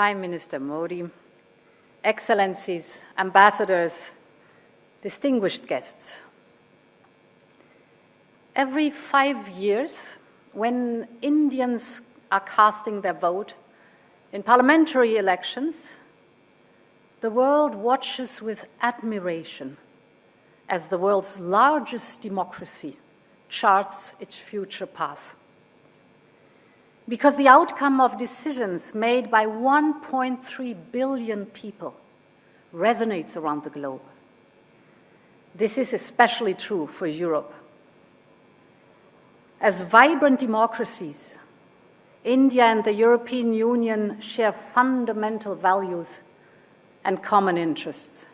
Prime Minister Modi, Excellencies, ambassadors, distinguished guests. Every 5 years, when Indians are casting their vote in parliamentary elections, the world watches with admiration as the world's largest democracy charts its future path. Because the outcome of decisions made by 1.3 billion people resonates around the globe. This is especially true for Europe. As vibrant democracies, India and the European Union share fundamental values and common interests.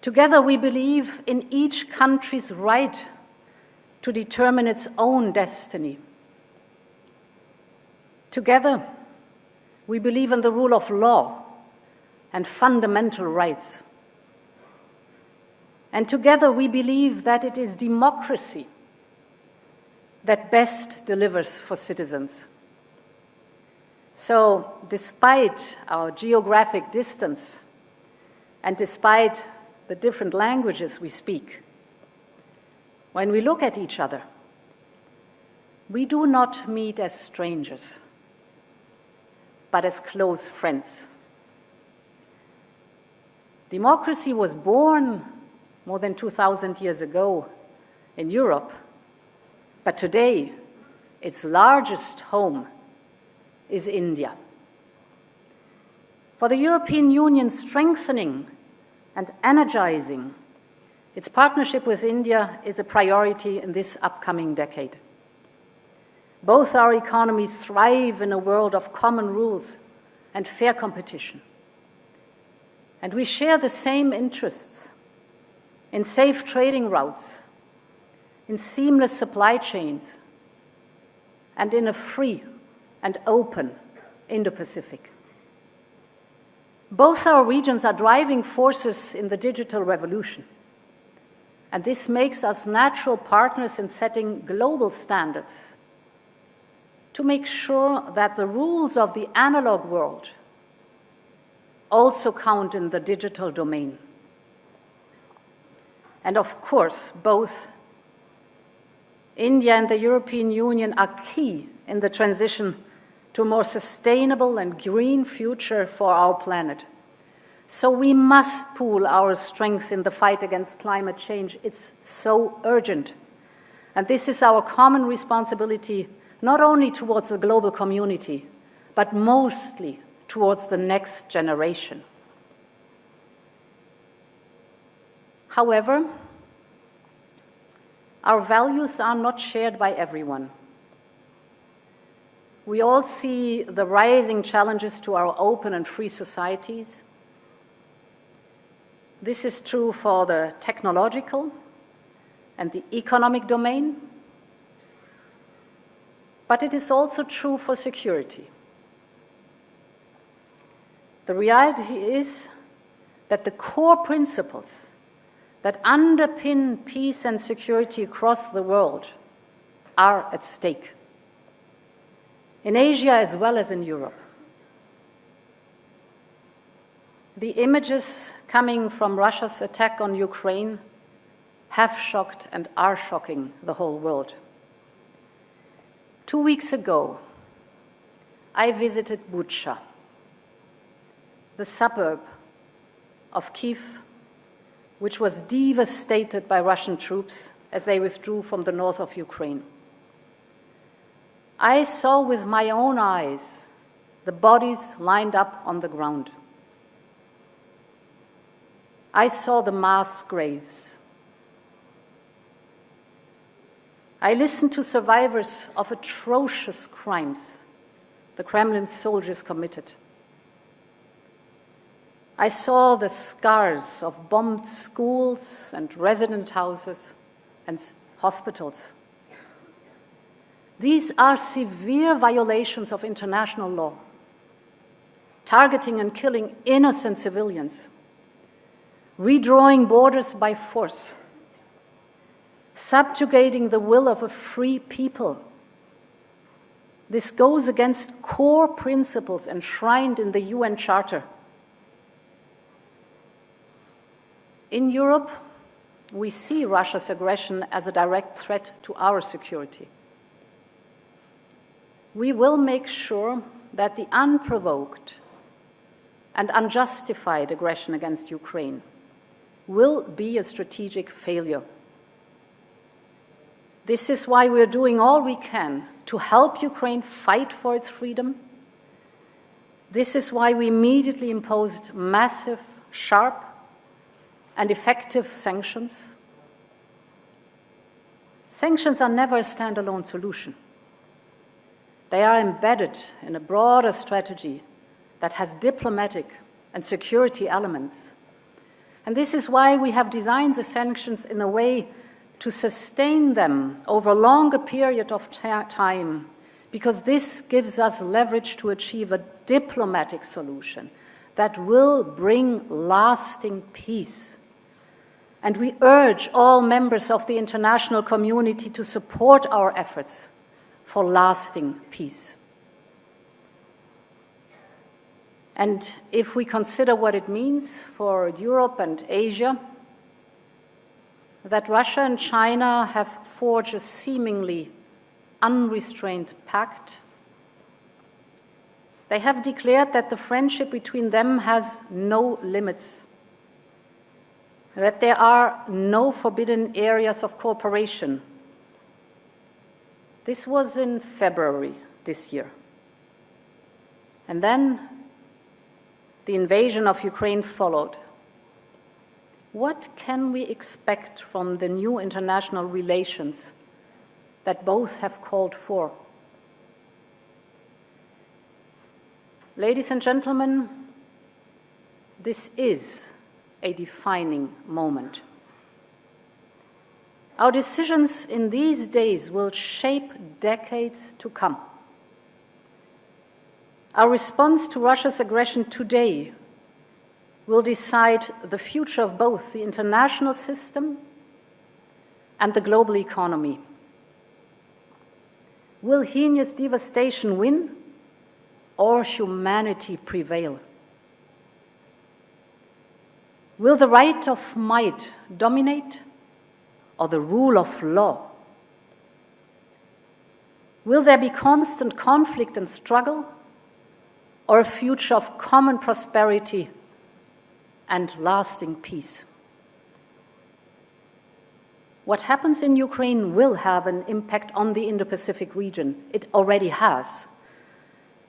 Together, we believe in each country's right to determine its own destiny. Together, we believe in the rule of law and fundamental rights. And together, we believe that it is democracy that best delivers for citizens. So, despite our geographic distance and despite the different languages we speak, when we look at each other, we do not meet as strangers, but as close friends. Democracy was born more than 2,000 years ago in Europe, but today its largest home is India. For the European Union, strengthening and energizing its partnership with India is a priority in this upcoming decade. Both our economies thrive in a world of common rules and fair competition. And we share the same interests in safe trading routes, in seamless supply chains, and in a free and open Indo-Pacific. Both our regions are driving forces in the digital revolution, and this makes us natural partners in setting global standards to make sure that the rules of the analog world also count in the digital domain. And of course, both India and the European Union are key in the transition to a more sustainable and green future for our planet. So we must pool our strength in the fight against climate change. It's so urgent. And this is our common responsibility, not only towards the global community, but mostly towards the next generation. However, our values are not shared by everyone. We all see the rising challenges to our open and free societies. This is true for the technological and the economic domain, but it is also true for security. The reality is that the core principles that underpin peace and security across the world are at stake, in Asia as well as in Europe. The images coming from Russia's attack on Ukraine have shocked and are shocking the whole world. 2 weeks ago, I visited Bucha, the suburb of Kyiv, which was devastated by Russian troops as they withdrew from the north of Ukraine. I saw with my own eyes the bodies lined up on the ground. I saw the mass graves. I listened to survivors of atrocious crimes the Kremlin soldiers committed. I saw the scars of bombed schools and resident houses and hospitals. These are severe violations of international law, targeting and killing innocent civilians, redrawing borders by force, subjugating the will of a free people. This goes against core principles enshrined in the UN Charter. In Europe, we see Russia's aggression as a direct threat to our security. We will make sure that the unprovoked and unjustified aggression against Ukraine will be a strategic failure. This is why we are doing all we can to help Ukraine fight for its freedom. This is why we immediately imposed massive, sharp, and effective sanctions. Sanctions are never a standalone solution. They are embedded in a broader strategy that has diplomatic and security elements. And this is why we have designed the sanctions in a way to sustain them over a longer period of time, because this gives us leverage to achieve a diplomatic solution that will bring lasting peace. And we urge all members of the international community to support our efforts for lasting peace. And if we consider what it means for Europe and Asia, that Russia and China have forged a seemingly unrestrained pact, they have declared that the friendship between them has no limits, that there are no forbidden areas of cooperation. This was in February this year. And then the invasion of Ukraine followed. What can we expect from the new international relations that both have called for? Ladies and gentlemen, this is a defining moment. Our decisions in these days will shape decades to come. Our response to Russia's aggression today will decide the future of both the international system and the global economy. Will heinous devastation win, or humanity prevail? Will the right of might dominate, or the rule of law? Will there be constant conflict and struggle, or a future of common prosperity and lasting peace? What happens in Ukraine will have an impact on the Indo-Pacific region. It already has.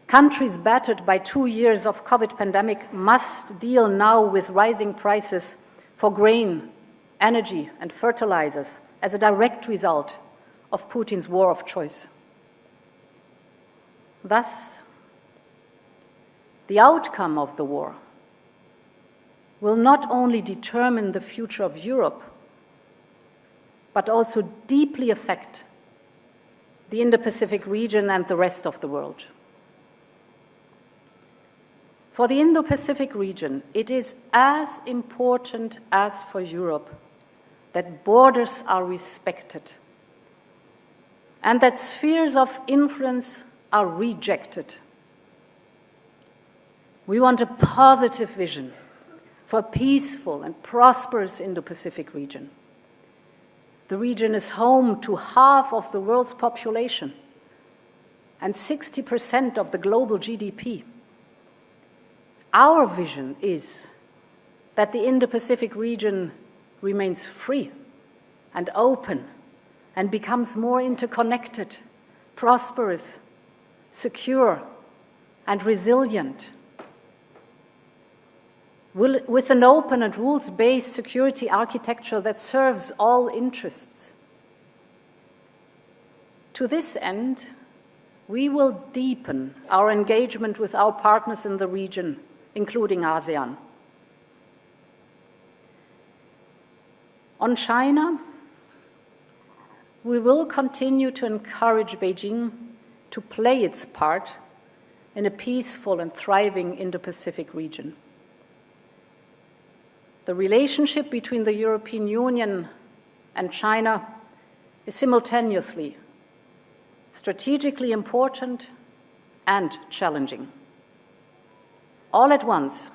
Countries battered by 2 years of COVID pandemic must deal now with rising prices for grain, energy, and fertilizers as a direct result of Putin's war of choice. Thus, the outcome of the war will not only determine the future of Europe, but also deeply affect the Indo-Pacific region and the rest of the world. For the Indo-Pacific region, it is as important as for Europe that borders are respected and that spheres of influence are rejected. We want a positive vision for a peaceful and prosperous Indo-Pacific region. The region is home to half of the world's population and 60% of the global GDP. Our vision is that the Indo-Pacific region remains free and open and becomes more interconnected, prosperous, secure, and resilient, with an open and rules-based security architecture that serves all interests. To this end, we will deepen our engagement with our partners in the region, including ASEAN. On China, we will continue to encourage Beijing to play its part in a peaceful and thriving Indo-Pacific region. The relationship between the European Union and China is simultaneously strategically important and challenging. All at once,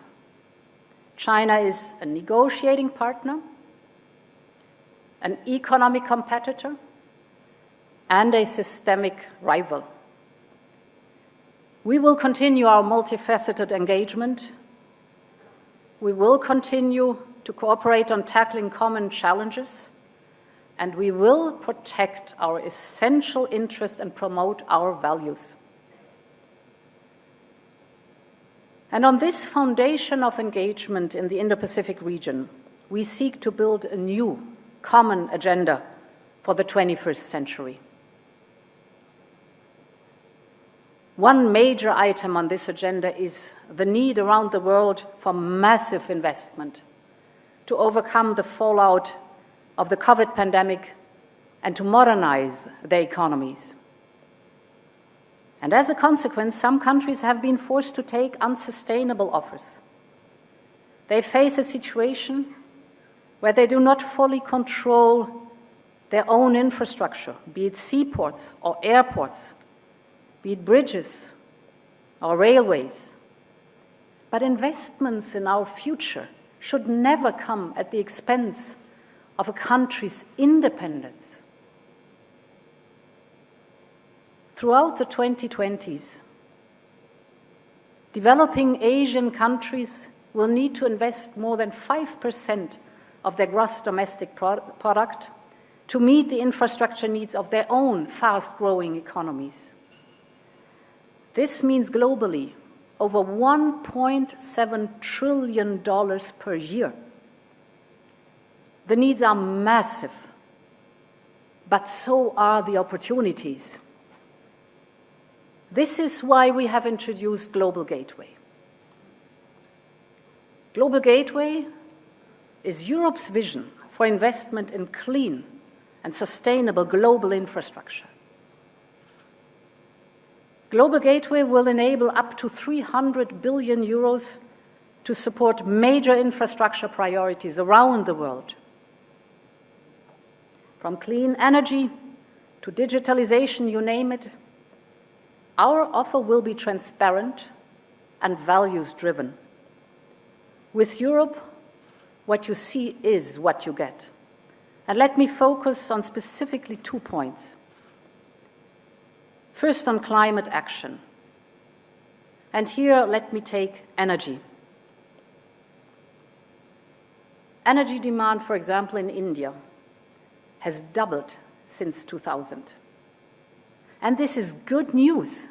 China is a negotiating partner, an economic competitor, and a systemic rival. We will continue our multifaceted engagement. We will continue to cooperate on tackling common challenges, and we will protect our essential interests and promote our values. And on this foundation of engagement in the Indo-Pacific region, we seek to build a new common agenda for the 21st century. One major item on this agenda is the need around the world for massive investment to overcome the fallout of the COVID pandemic and to modernize their economies. And as a consequence, some countries have been forced to take unsustainable offers. They face a situation where they do not fully control their own infrastructure, be it seaports or airports, be it bridges or railways. But investments in our future should never come at the expense of a country's independence. Throughout the 2020s, developing Asian countries will need to invest more than 5% of their gross domestic product to meet the infrastructure needs of their own fast-growing economies. This means globally over $1.7 trillion per year. The needs are massive, but so are the opportunities. This is why we have introduced Global Gateway. Global Gateway is Europe's vision for investment in clean and sustainable global infrastructure. Global Gateway will enable up to 300 billion euros to support major infrastructure priorities around the world. From clean energy to digitalization, you name it, our offer will be transparent and values-driven. With Europe, what you see is what you get. And let me focus on specifically 2 points. First, on climate action. And here, let me take energy. Energy demand, for example, in India, has doubled since 2000. And this is good news,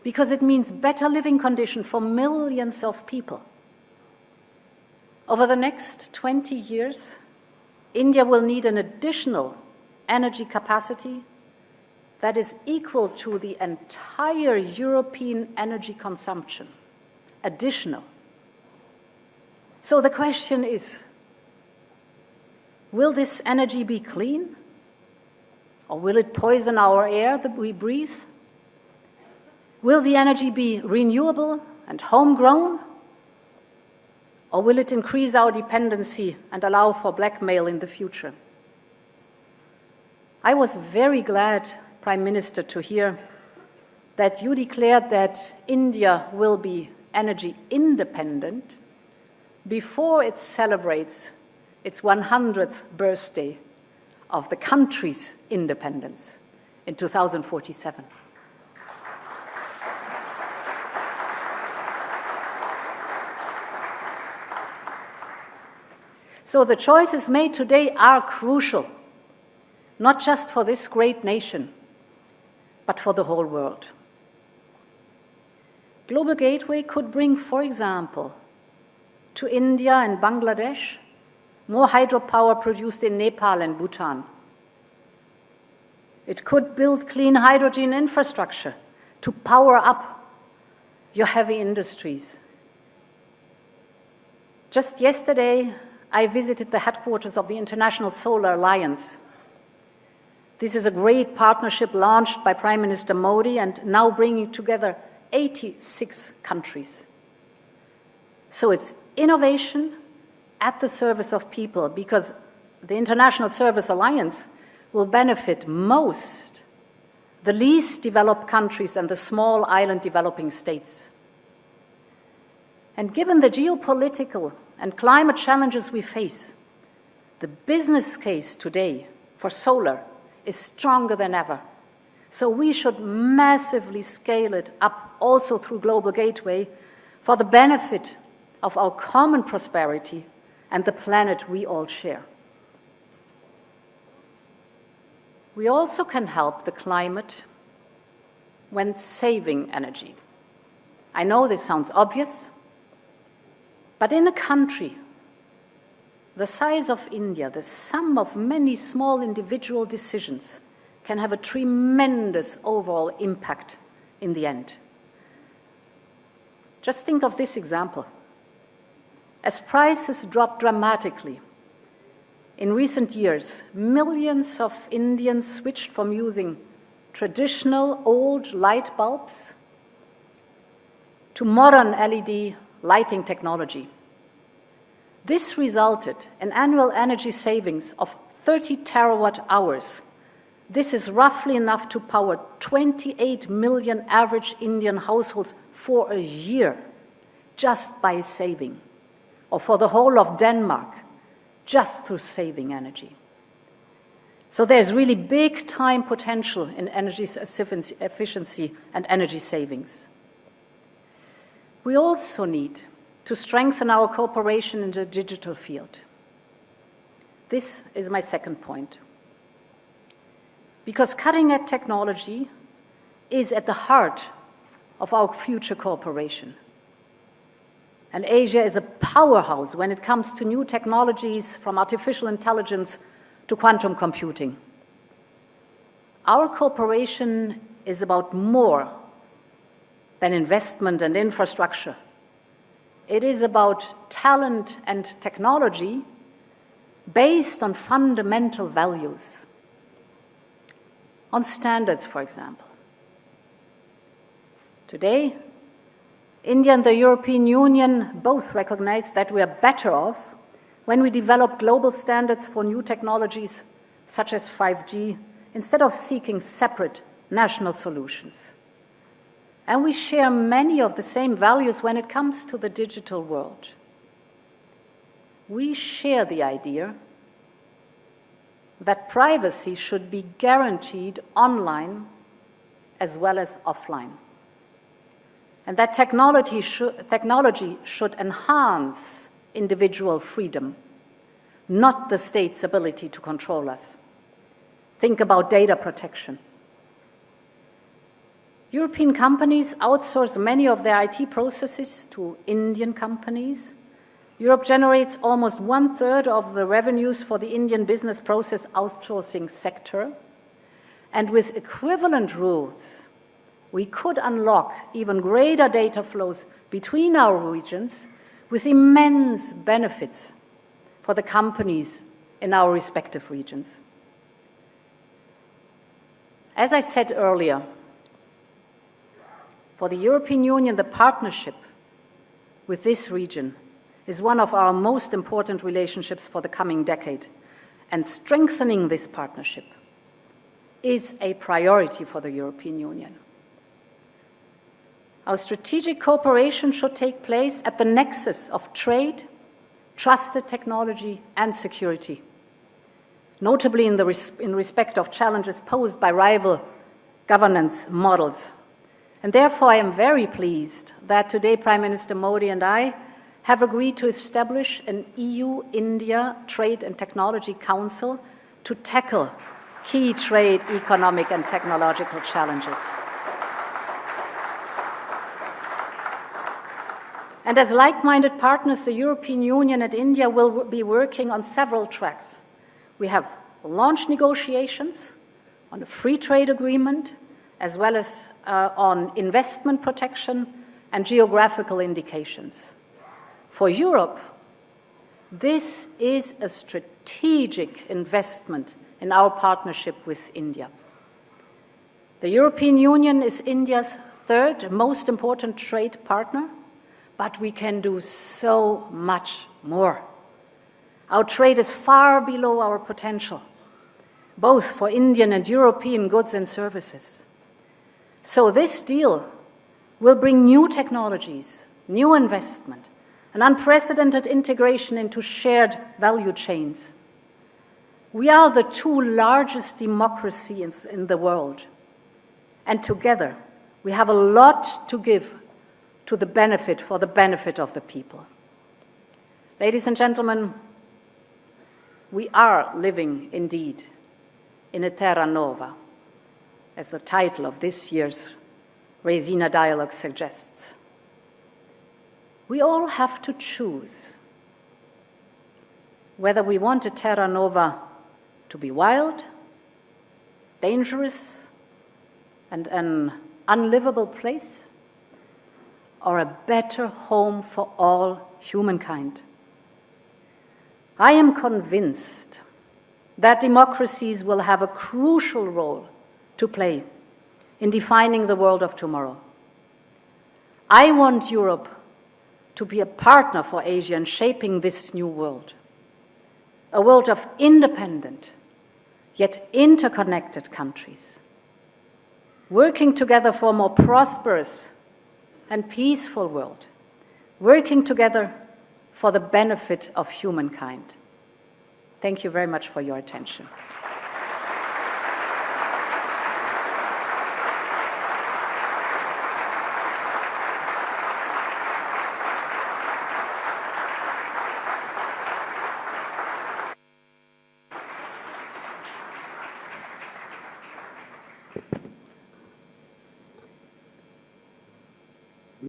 because it means better living conditions for millions of people. Over the next 20 years, India will need an additional energy capacity that is equal to the entire European energy consumption, additional. So the question is, will this energy be clean? Or will it poison our air that we breathe? Will the energy be renewable and homegrown? Or will it increase our dependency and allow for blackmail in the future? I was very glad, Prime Minister, to hear that you declared that India will be energy independent before it celebrates its 100th birthday of the country's independence in 2047. So the choices made today are crucial, not just for this great nation, but for the whole world. Global Gateway could bring, for example, to India and Bangladesh more hydropower produced in Nepal and Bhutan. It could build clean hydrogen infrastructure to power up your heavy industries. Just yesterday, I visited the headquarters of the International Solar Alliance. This is a great partnership launched by Prime Minister Modi and now bringing together 86 countries. So it's innovation at the service of people, because the International Service Alliance will benefit most the least developed countries and the small island developing states. And given the geopolitical and climate challenges we face, the business case today for solar is stronger than ever. So we should massively scale it up also through Global Gateway for the benefit of our common prosperity and the planet we all share. We also can help the climate when saving energy. I know this sounds obvious, but in a country the size of India, the sum of many small individual decisions can have a tremendous overall impact in the end. Just think of this example. As prices drop dramatically, in recent years, millions of Indians switched from using traditional old light bulbs to modern LED lighting technology. This resulted in annual energy savings of 30 terawatt hours. This is roughly enough to power 28 million average Indian households for a year, just by saving, or for the whole of Denmark, just through saving energy. So there's really big time potential in energy efficiency and energy savings. We also need to strengthen our cooperation in the digital field. This is my second point. Because cutting-edge technology is at the heart of our future cooperation. And Asia is a powerhouse when it comes to new technologies, from artificial intelligence to quantum computing. Our cooperation is about more than investment and infrastructure. It is about talent and technology based on fundamental values. On standards, for example. Today, India and the European Union both recognize that we are better off when we develop global standards for new technologies such as 5G, instead of seeking separate national solutions. And we share many of the same values when it comes to the digital world. We share the idea that privacy should be guaranteed online as well as offline, and that technology should enhance individual freedom, not the state's ability to control us. Think about data protection. European companies outsource many of their IT processes to Indian companies. Europe generates almost 1/3 of the revenues for the Indian business process outsourcing sector. And with equivalent rules, we could unlock even greater data flows between our regions with immense benefits for the companies in our respective regions. As I said earlier, for the European Union, the partnership with this region is one of our most important relationships for the coming decade, and strengthening this partnership is a priority for the European Union. Our strategic cooperation should take place at the nexus of trade, trusted technology, and security, notably in respect of challenges posed by rival governance models. And therefore, I am very pleased that today Prime Minister Modi and I have agreed to establish an EU-India Trade and Technology Council to tackle key trade, economic, and technological challenges. And as like-minded partners, the European Union and India will be working on several tracks. We have launched negotiations on a free trade agreement, as well as on investment protection and geographical indications. For Europe, this is a strategic investment in our partnership with India. The European Union is India's third most important trade partner, but we can do so much more. Our trade is far below our potential, both for Indian and European goods and services. So this deal will bring new technologies, new investment, an unprecedented integration into shared value chains. We are the two largest democracies in the world, and together we have a lot to give for the benefit of the people. Ladies and gentlemen, we are living indeed in a terra nova, as the title of this year's Raisina Dialogue suggests. We all have to choose whether we want a terra nova to be wild, dangerous, and an unlivable place, or a better home for all humankind. I am convinced that democracies will have a crucial role to play in defining the world of tomorrow. I want Europe to be a partner for Asia in shaping this new world, a world of independent yet interconnected countries, working together for a more prosperous and peaceful world, working together for the benefit of humankind. Thank you very much for your attention.